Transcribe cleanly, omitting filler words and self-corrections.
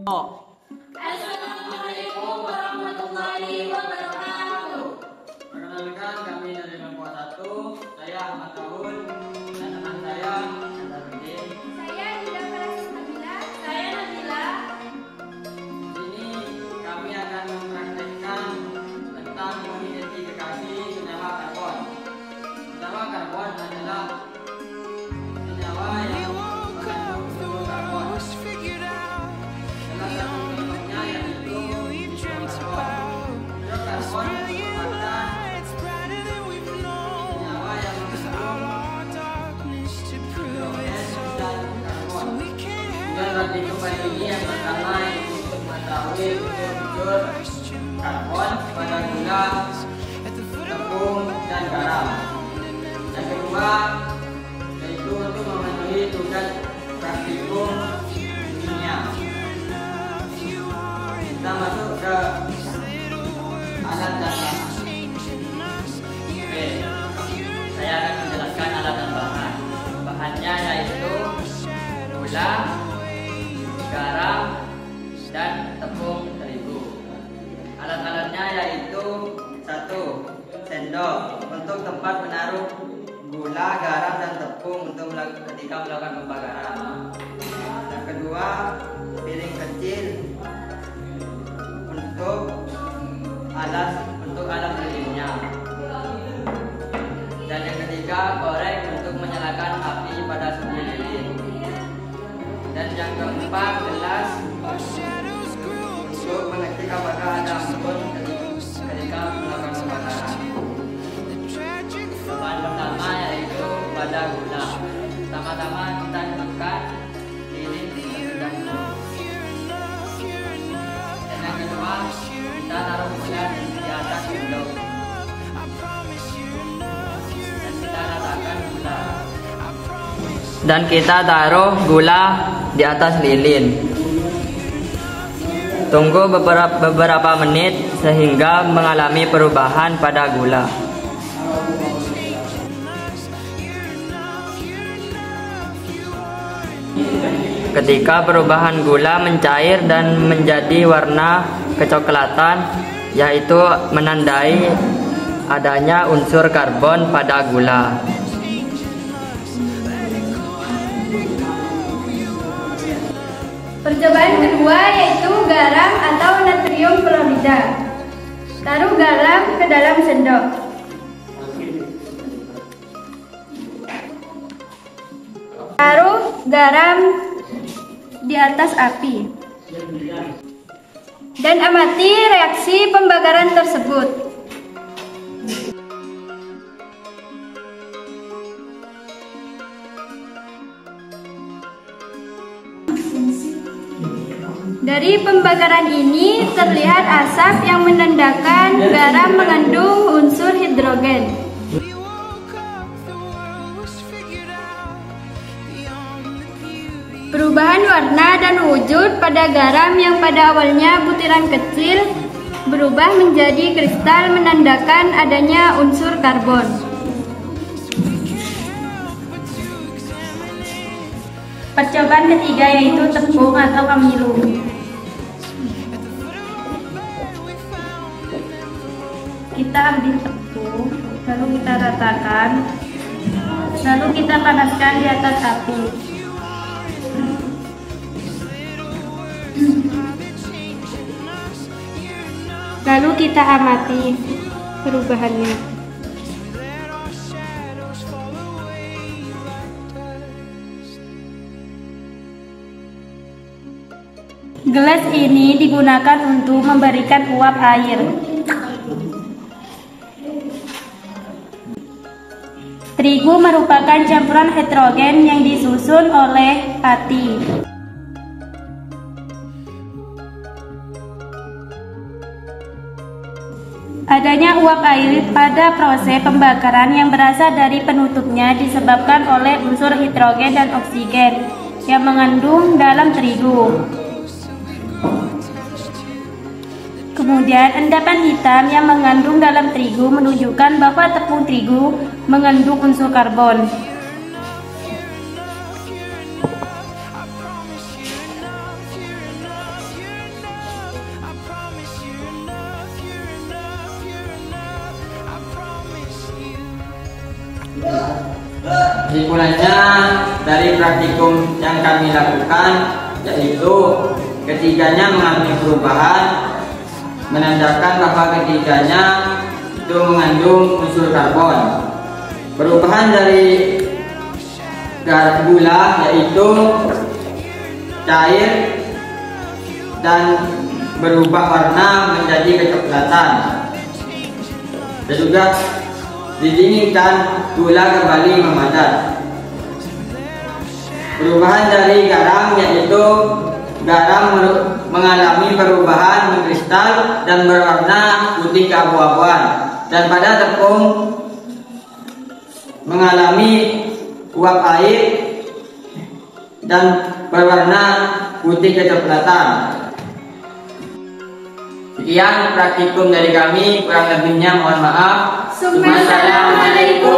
Assalamualaikum warahmatullahi wabarakatuh. Perkenalkan, kami dari kelompok 1. Saya Ahmad Tahun dan teman saya Nazarudin. Saya Nida Farasnabila. Saya Nabila. Di sini kami akan mempraktekkan tentang mengidentifikasi senyawa karbon. Senyawa karbon adalah senyawa yang mengandung unsur karbon. Salah satu contohnya yaitu hidrokarbon. Hidrokarbon merupakan senyawa yang mengandung hidrogen dan karbon. Dan bagi kembali ini yang pertama yaitu untuk mengetahui unsur karbon pada gula, tepung, dan garam. Yang kedua yaitu untuk memenuhi tugas praktikum kimia. Kita masuk ke alat dan bahan. Oke, saya akan menjelaskan alat dan bahan. Bahannya yaitu gula, garam, dan tepung terigu. Alat-alatnya yaitu 1. Sendok untuk tempat menaruh gula, garam, dan tepung untuk ketika melakukan pembakaran. Yang kedua, piring kecil untuk alat lilinnya. Dan yang ketiga, korek untuk menyalakan api pada suhu lilin. Dan yang keempat, gelas untuk mengecek apakah ada ampun ketika melakukan pembakaran. Bahan pertama yaitu wadah gula. Pertama-tama kita siapkan lilin terlebih dahulu. Dan yang kedua, kita taruh gula di atas sendok. Dan kita ratakan gula. Dan kita taruh gula di atas lilin. Tunggu beberapa menit sehingga mengalami perubahan pada gula. Ketika perubahan gula mencair dan menjadi warna kecoklatan, yaitu menandai adanya unsur karbon pada gula. Percobaan kedua yaitu garam atau natrium klorida. Taruh garam ke dalam sendok. Taruh garam di atas api. Dan amati reaksi pembakaran tersebut. Dari pembakaran ini terlihat asap yang menandakan garam mengandung unsur hidrogen. Perubahan warna dan wujud pada garam yang pada awalnya butiran kecil berubah menjadi kristal menandakan adanya unsur karbon. Percobaan ketiga yaitu tepung atau amilo. Kita ambil tepung, lalu kita ratakan, lalu kita panaskan di atas api. Lalu kita amati perubahannya. Gelas ini digunakan untuk memberikan uap air. Terigu merupakan campuran hidrogen yang disusun oleh pati. Adanya uap air pada proses pembakaran yang berasal dari penutupnya disebabkan oleh unsur hidrogen dan oksigen yang mengandung dalam terigu. Kemudian endapan hitam yang mengandung dalam terigu menunjukkan bahwa tepung terigu mengandung unsur karbon. Kesimpulannya dari praktikum yang kami lakukan yaitu ketiganya mengalami perubahan, menandakan bahwa ketiganya itu mengandung unsur karbon. Perubahan dari gula yaitu cair dan berubah warna menjadi kecoklatan. Dan juga didinginkan, gula kembali memadat. Perubahan dari garam yaitu garam mengalami perubahan mengkristal dan berwarna putih keabu-abuan. Dan pada tepung mengalami uap air dan berwarna putih kecoklatan. Sekian praktikum dari kami, kurang lebihnya mohon maaf. Assalamualaikum.